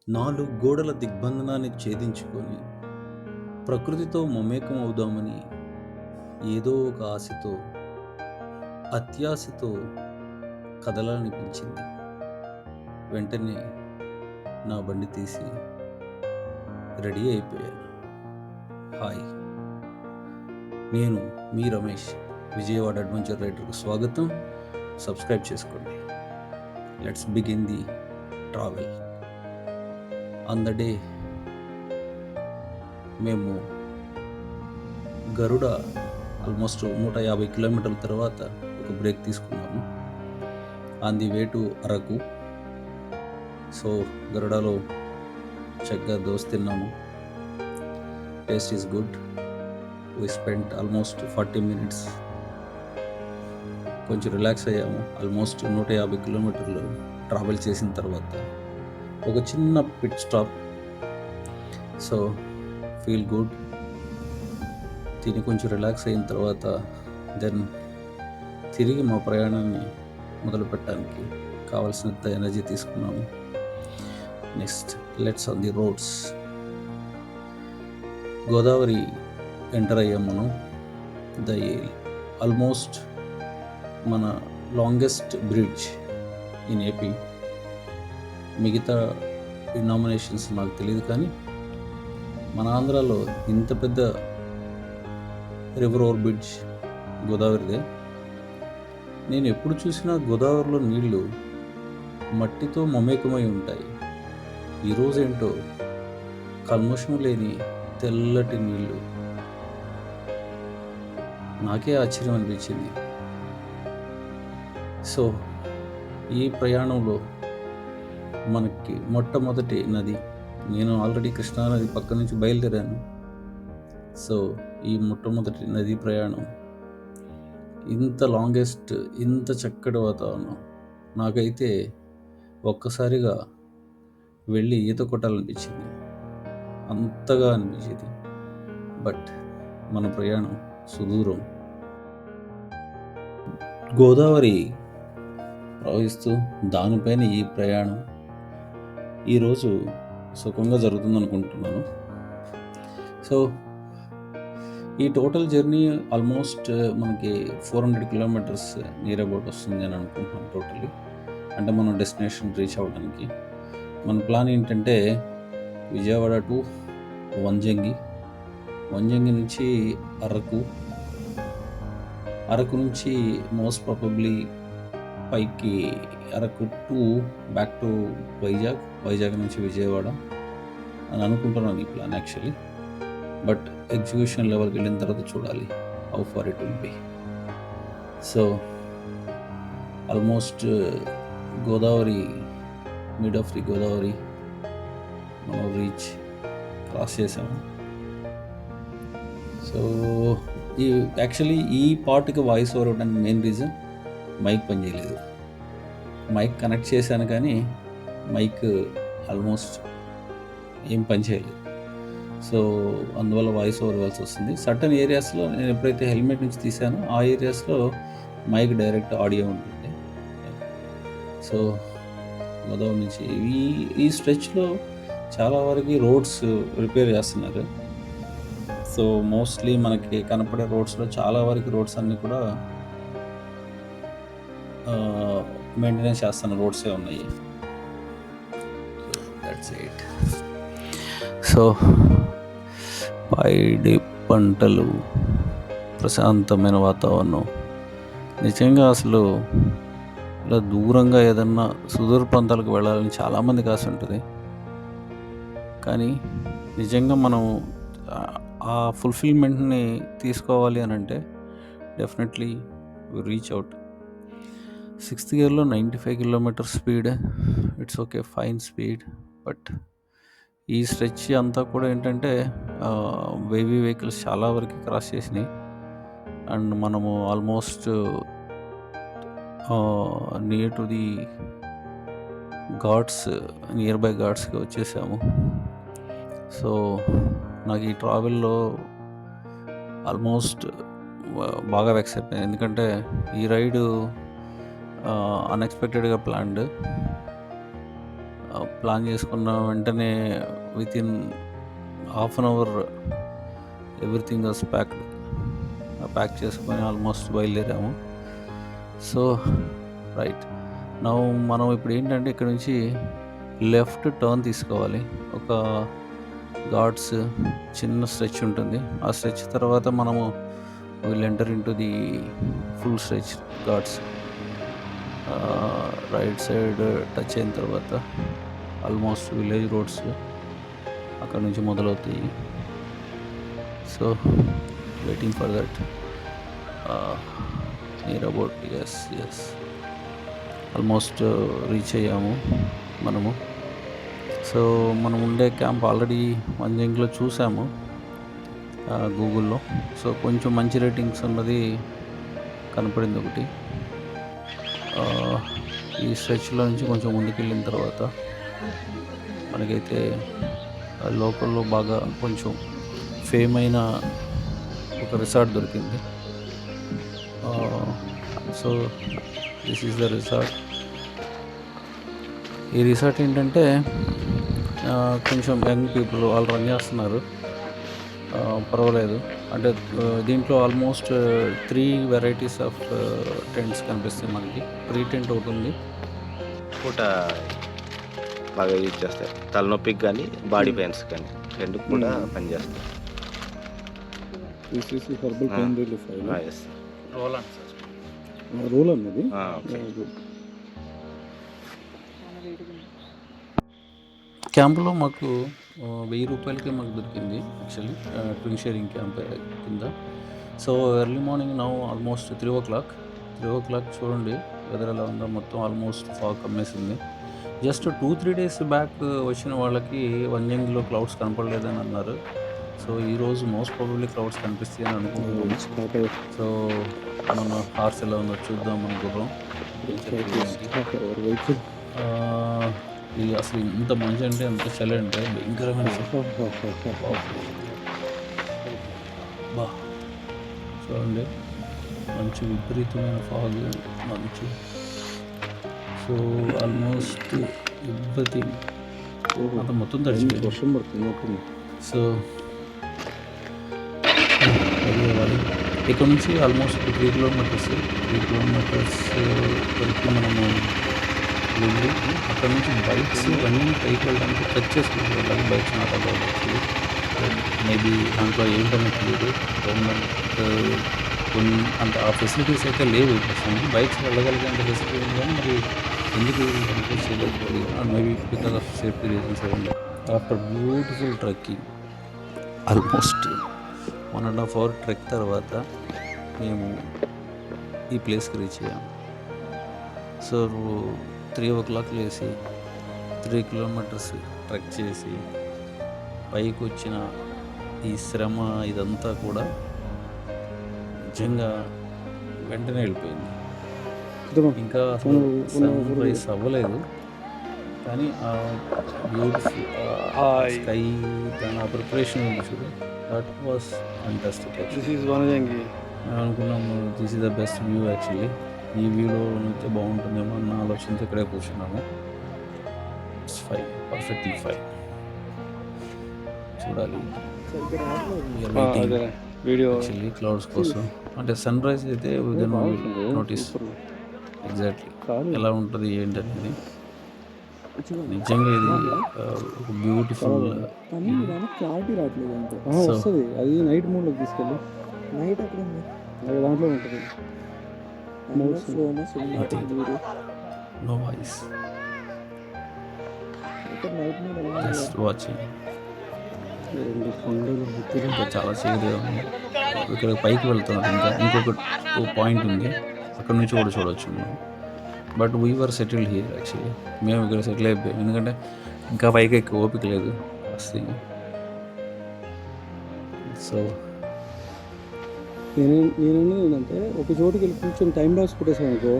నాలుగు గోడల దిగ్బంధనాన్ని ఛేదించుకొని ప్రకృతితో మమేకం అవుదామని ఏదో ఒక ఆశతో, అత్యాశతో కదలాలనిపించింది. వెంటనే నా బండి తీసి రెడీ అయిపోయాను. హాయ్, నేను మీ రమేష్. విజయవాడ అడ్వెంచర్ రైడర్కు స్వాగతం. సబ్స్క్రైబ్ చేసుకోండి. Let's begin the travel. On the day మేము గరుడ ఆల్మోస్ట్ 150 కిలోమీటర్ల తర్వాత ఒక బ్రేక్ తీసుకున్నాము. On the way to Araku. So గరుడలో చక్కగా దోశ తిన్నాము. Taste is good. We spent almost 40 minutes. కొంచెం రిలాక్స్ అయ్యాము. ఆల్మోస్ట్ 150 కిలోమీటర్లు ట్రావెల్ చేసిన తర్వాత ఒక చిన్న pit stop. So feel good. తిని కొంచెం రిలాక్స్ అయిన తర్వాత దెన్ తిరిగి మా ప్రయాణాన్ని మొదలుపెట్టడానికి కావాల్సినంత ఎనర్జీ తీసుకున్నాము. Next let's on the roads. Godavari enter అయ్యాం మనం. ద ఆల్మోస్ట్ మన లాంగెస్ట్ బ్రిడ్జ్ ఇన్ ఏపీ. మిగతా డినామినేషన్స్ నాకు తెలియదు, కానీ మన ఆంధ్రాలో ఇంత పెద్ద రివర్ ఓవర్ బ్రిడ్జ్ గోదావరిదే. నేను ఎప్పుడు చూసినా గోదావరిలో నీళ్లు మట్టితో మమేకమై ఉంటాయి. ఈరోజేంటో కల్మషం లేని తెల్లటి నీళ్లు. నాకే ఆశ్చర్యం అనిపించింది. సో ఈ ప్రయాణంలో మనకి మొట్టమొదటి నది, నేను ఆల్రెడీ కృష్ణానది పక్క నుంచి బయలుదేరాను. సో ఈ మొట్టమొదటి నదీ ప్రయాణం, ఇంత లాంగెస్ట్, ఇంత చక్కటి వాతావరణం. నాకైతే ఒక్కసారిగా వెళ్ళి ఈత కొట్టాలనిపించింది, అంతగా అనిపించింది. బట్ మన ప్రయాణం సుదూరం. గోదావరి ప్రవహిస్తూ దానిపైన ఈ ప్రయాణం ఈరోజు సుఖంగా జరుగుతుంది అనుకుంటున్నాను. సో ఈ టోటల్ జర్నీ ఆల్మోస్ట్ మనకి 400 కిలోమీటర్స్ నియర్ అబౌట్ వస్తుంది అని అనుకుంటున్నాను టోటల్లీ. అంటే మనం డెస్టినేషన్ రీచ్ అవ్వడానికి మన ప్లాన్ ఏంటంటే విజయవాడ టు వంజంగి, వంజంగి నుంచి అరకు, అరకు నుంచి మోస్ట్ ప్రాబబ్లీ పైకి Araku to back to Vizag, Vizag నుంచి విజయవాడ అని అనుకుంటున్నాను ఈ ప్లాన్ యాక్చువల్లీ. బట్ ఎగ్జిక్యూషన్ లెవెల్కి వెళ్ళిన తర్వాత చూడాలి how far it will be. So almost Godavari, mid of the Godavari మనం క్రాస్ చేసాము. సో యాక్చువల్లీ ఈ పార్ట్కి వాయిస్ ఓవర్ ఇవ్వడానికి మెయిన్ రీజన్ మైక్ పనిచేయలేదు. మైక్ కనెక్ట్ చేశాను కానీ మైక్ ఆల్మోస్ట్ ఏం పనిచేయలేదు. సో అందువల్ల వాయిస్ ఓవర్ ఇవ్వాల్సి వస్తుంది. సర్టన్ ఏరియాస్లో నేను ఎప్పుడైతే హెల్మెట్ నుంచి తీసానో ఆ ఏరియాస్లో మైక్ డైరెక్ట్ ఆడియో ఉంటుంది. సో గోదావరి నుంచి ఈ స్ట్రెచ్లో చాలా వరకు రోడ్స్ రిపేర్ చేస్తున్నారు. సో మోస్ట్లీ మనకి కనపడే రోడ్స్లో చాలా వరకు రోడ్స్ అన్నీ కూడా మెయింటెనెన్స్ చేస్తున్న రోడ్సే ఉన్నాయి. That's it. సో పైడి పంటలు, ప్రశాంతమైన వాతావరణం. నిజంగా అసలు ఇలా దూరంగా ఏదన్నా సుదూర ప్రాంతాలకు వెళ్ళాలని చాలామందికి ఆశ ఉంటుంది, కానీ నిజంగా మనం ఆ ఫుల్ఫిల్మెంట్ని తీసుకోవాలి అని అంటే డెఫినెట్లీ రీచ్ అవుట్. 6th గేర్లో 95 kilometre speed, it's okay, fine speed. But ఈ స్ట్రెచ్ అంతా కూడా ఏంటంటే హెవీ వెహికల్స్ చాలా వరకు క్రాస్ చేసినాయి. అండ్ మనము almost near to the ghats, near by ఘాట్స్కి వచ్చేసాము. సో నాకు ఈ ట్రావెల్లో ఆల్మోస్ట్ బాగా వెక్స్ అయిపోయింది. ఎందుకంటే ఈ రైడు అన్ఎక్స్పెక్టెడ్గా ప్లాన్డ్. ప్లాన్ చేసుకున్న వెంటనే within half an hour everything was pack చేసుకొని ఆల్మోస్ట్ బయలుదేరాము. సో రైట్ నౌ మనం ఇప్పుడు ఏంటంటే ఇక్కడ నుంచి లెఫ్ట్ టర్న్ తీసుకోవాలి. ఒక ఘాట్స్ చిన్న స్ట్రెచ్ ఉంటుంది. ఆ స్ట్రెచ్ తర్వాత మనము will enter into the full stretch ghats. Right side touch అయిన తర్వాత ఆల్మోస్ట్ విలేజ్ రోడ్స్ అక్కడ నుంచి మొదలవుతాయి. So waiting for that near about ఎస్ ఆల్మోస్ట్ రీచ్ అయ్యాము మనము. సో మనం ఉండే క్యాంప్ ఆల్రెడీ వంజంగిలో చూసాము గూగుల్లో. సో కొంచెం మంచి రేటింగ్స్ ఉన్నది కనపడింది ఒకటి. ఈ స్ట్రెచ్లో నుంచి కొంచెం ముందుకెళ్ళిన తర్వాత మనకైతే లోకల్లో బాగా కొంచెం ఫేమ్ అయిన ఒక రిసార్ట్ దొరికింది. So this is the resort. ఈ రిసార్ట్ ఏంటంటే కొంచెం యంగ్ పీపుల్ వాళ్ళు రన్ చేస్తున్నారు. పర్వాలేదు. అంటే దీంట్లో ఆల్మోస్ట్ 3 వెరైటీస్ ఆఫ్ టెంట్స్ కనిపిస్తాయి మనకి. ప్రీ టెంట్ ఒకటి ఉంది. పూట బాగా యూజ్ చేస్తాయి. తలనొప్పికి కానీ బాడీ పెయిన్స్ కానీ రెండుకు కూడా పనిచేస్తాయి. Herbal pain relief S roll అన్నది. క్యాంపులో మాకు 1000 రూపాయలకే మాకు దొరికింది యాక్చువల్లీ ట్విన్ షేరింగ్ క్యాంప్ కింద. So early morning now almost 3 o'clock చూడండి వెదర్ ఎలా ఉందో. మొత్తం ఆల్మోస్ట్ ఫాగ్ కమ్మేసింది. జస్ట్ 2-3 days బ్యాక్ వచ్చిన వాళ్ళకి వంజంగిలో క్లౌడ్స్ కనపడలేదని అన్నారు. సో ఈరోజు మోస్ట్ ప్రాబబ్లీ క్లౌడ్స్ కనిపిస్తాయి అని అనుకుంటున్నాము. సో మన హార్స్ ఎలా ఉందో చూద్దాం. మన గుర్రం ఇది అసలు ఇంత మంచి అంటే అంత చలి అంటే భయంకరమైన బా చూడండి మంచి విపరీతమైన ఫాగ్ మంచి. సో ఆల్మోస్ట్ ఎవ్రీథింగ్ అంత మొత్తం తడిచిపోయింది. వర్షం పడుతుంది. సో ఇక్కడ నుంచి ఆల్మోస్ట్ 3 kilometers వరకు మనము వెళ్ళి అక్కడ నుంచి బైక్స్ ఇవన్నీ పైకి వెళ్ళడానికి టచ్ చేసుకుంటూ వెళ్ళాలి. Bikes not allowed actually. Maybe దాంట్లో ఏంటనే తెలియదు. గవర్నమెంట్ కొన్ని అంత ఆ ఫెసిలిటీస్ అయితే లేవు. ప్రస్తుతానికి బైక్స్ వెళ్ళగలిగేంత ఫెసిలిటీ ఉంది కానీ మరి ఎందుకు కన్ఫ్యూజ్ చేయలేదు. Maybe because of safety reasons ఏమన్నా. After beautiful trekking almost 1.5 hour trek తర్వాత మేము ఈ ప్లేస్కి రీచ్ అయ్యాము. సో 3 o'clock లేసి 3 kilometers ట్రెక్ చేసి పైకి వచ్చిన ఈ శ్రమ ఇదంతా కూడా నిజంగా వెంటనే వెళ్ళిపోయింది. ఇంకా అసలు సన్ రైజ్ అవ్వలేదు కానీ ఆ బ్యూటిఫుల్ స్కై దాని ఆ ప్రిపరేషన్ ఉంది చూడు. That was fantastic. వంజంగి అనుకున్నాము this is the best view actually. ఈ వ్యూలో అయితే బాగుంటుందేమో అన్న ఆలోచనతో ఇక్కడే కూర్చున్నాము. It's fine, perfectly fine. చూడాలి వీడియో యాక్చువల్లీ క్లౌడ్స్ కోసం. అంటే సన్ రైజ్ అయితే నోటీస్ ఎగ్జాక్ట్లీ ఎలా ఉంటుంది ఏంటనేది. నిజంగా ఇది ఒక బ్యూటిఫుల్. క్లారిటీ రావట్లేదు అంటే వస్తుంది. అది నైట్ మోడ్లోకి తీసుకెళ్ళి నైట్ అక్కడ ఉంది దాంట్లో ఉంటుంది. No voice, just watching. ఇంకా చాలా చీకటిగా ఉంది. ఇక్కడ పైకి వెళ్తున్నాం. ఇంకా ఇంకొక పాయింట్ ఉంది, అక్కడ నుంచి కూడా చూడవచ్చు మనం. But we were settled here actually. మేము ఇక్కడ సెటిల్ అయిపోయాం ఎందుకంటే ఇంకా పైకి ఎక్కువ ఓపిక లేదు వస్తుంది. సో నేనన్నది ఏంటంటే ఒక చోటుకి వెళ్ళి కూర్చొని టైం పాస్ కొట్టేసాం అనుకో,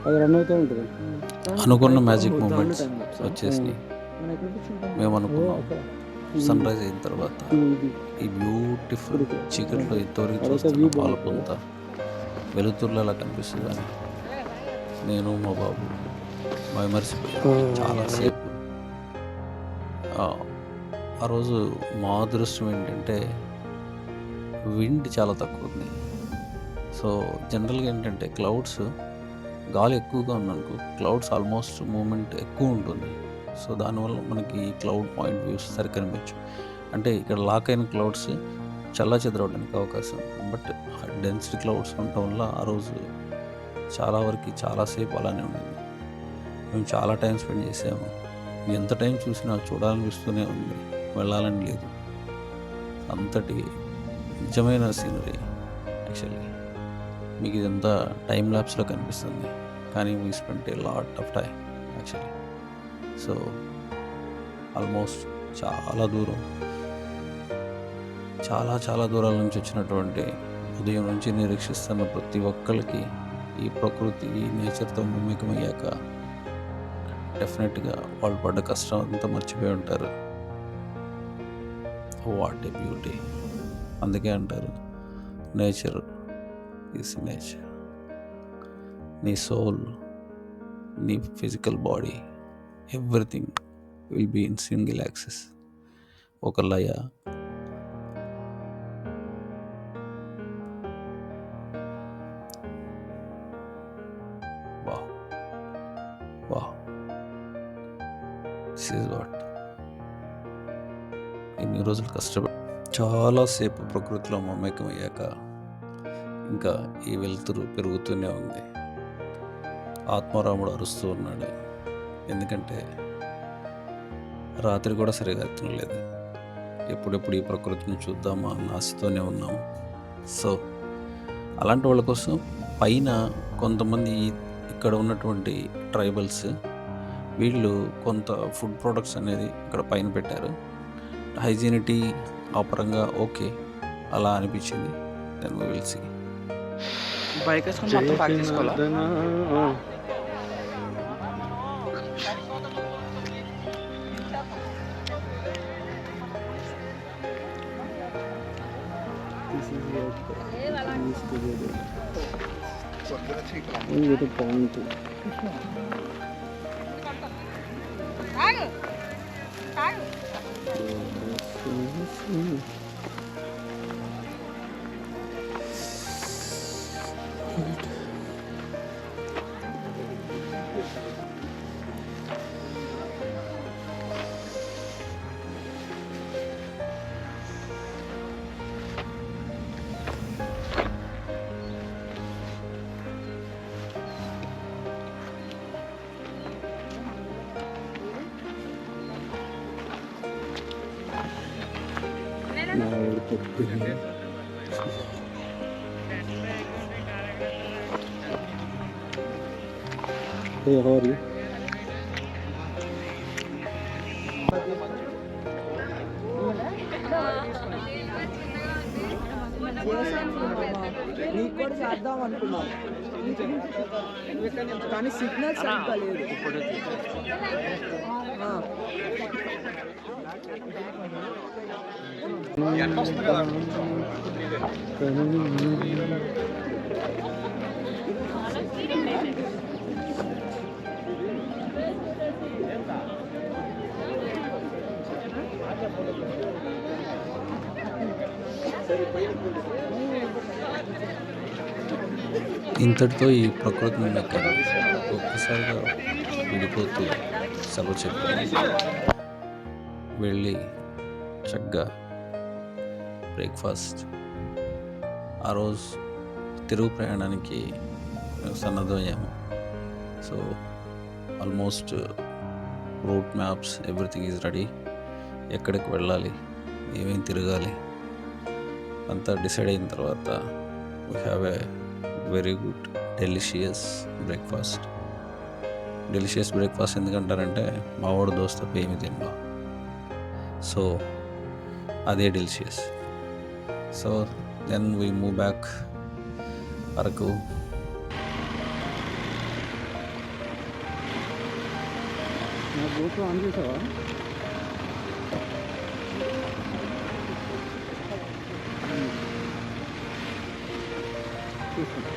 అది రన్ అవుతూ ఉంటుంది. అనుకున్న మ్యాజిక్ మూమెంట్స్ వచ్చేసి మేము అనుకున్నాం. సన్ రైజ్ అయిన తర్వాత ఈ బ్యూటిఫుల్ చీకట్లో ఇంతవరకు చూస్తున్న పాలపొంత వెలుతురులో అలా కనిపిస్తుంది అని నేను మా బాబు మరిసిపోయాను చాలాసేపు. ఆ రోజు మా అదృష్టం ఏంటంటే విండ్ చాలా తక్కువ ఉంది. సో జనరల్గా ఏంటంటే క్లౌడ్స్ గాలి ఎక్కువగా ఉందనుకో క్లౌడ్స్ ఆల్మోస్ట్ మూమెంట్ ఎక్కువ ఉంటుంది. సో దానివల్ల మనకి క్లౌడ్ పాయింట్ వ్యూస్ సరిగ్గా కనిపించు. అంటే ఇక్కడ లాక్ అయిన క్లౌడ్స్ చల్లా చెదరవడానికి అవకాశం. బట్ డెన్సిటీ క్లౌడ్స్ ఉండటం వల్ల ఆ రోజు చాలా వరకు చాలాసేపు అలానే ఉండింది. మేము చాలా టైం స్పెండ్ చేసాము. ఎంత టైం చూసినా చూడాలనిపిస్తూనే ఉంది, వెళ్ళాలని లేదు. అంతటి నిజమైన సీనరీ. యాక్చువల్లీ మీకు ఇదంతా టైం ల్యాప్స్లో కనిపిస్తుంది, కానీ we spend a lot of time actually. So almost చాలా దూరం, చాలా దూరాల నుంచి వచ్చినటువంటి ఉదయం నుంచి నిరీక్షిస్తున్న ప్రతి ఒక్కరికి ఈ ప్రకృతి ఈ నేచర్తో మమేకమయ్యాక డెఫినెట్గా వాళ్ళు పడ్డ కష్టం అంతా మర్చిపోయి ఉంటారు. What a beauty. అందుకే అంటారు నేచర్ ఈజ్ నేచర్. నీ సోల్, నీ physical body, everything will be in single access. ఒక లయ. Wow, this is what. ఇన్ని రోజులు కష్టపడి చాలాసేపు ప్రకృతిలో మమేకమయ్యాక ఇంకా ఈ వెలుతురు పెరుగుతూనే ఉంది. ఆత్మారాముడు అరుస్తూ ఉన్నాడు, ఎందుకంటే రాత్రి కూడా సరిగా తినలేదు. ఎప్పుడెప్పుడు ఈ ప్రకృతిని చూద్దామా అన్న ఆశతోనే ఉన్నాము. సో అలాంటి వాళ్ళ కోసం పైన కొంతమంది ఇక్కడ ఉన్నటువంటి ట్రైబల్స్ వీళ్ళు కొంత ఫుడ్ ప్రొడక్ట్స్ అనేది ఇక్కడ పైన పెట్టారు. హైజీనిటీ ఆ పరంగా ఓకే అలా అనిపించింది. Then we will see. Bike వేసుకొని మొత్తం ప్యాక్ చేసుకోవాలా? Point Hey, how are you? నీకు కూడా చేద్దాం అనుకున్నాను కానీ సిగ్నల్ సరిగ్గా లేదు. ఇంతటితో ఈ ప్రకృతి యొక్క ఒక్కసారిగా విడిపోతూ సెలవు చెప్పి వెళ్ళి చక్కగా బ్రేక్ఫాస్ట్. ఆ రోజు తిరుగు ప్రయాణానికి సన్నద్ధమయ్యాము. So almost route maps everything is ready. ఎక్కడికి వెళ్ళాలి, ఏమేమి తిరగాలి అంతా డిసైడ్ అయిన తర్వాత we have a very good delicious breakfast. Delicious breakfast ఎందుకంటారంటే మా వాడు దోశ తప్ప ఏమి తినలో. సో అదే delicious. So then we move back Araku. నా GoPro ఆన్ చేసావా? చూస్తాను.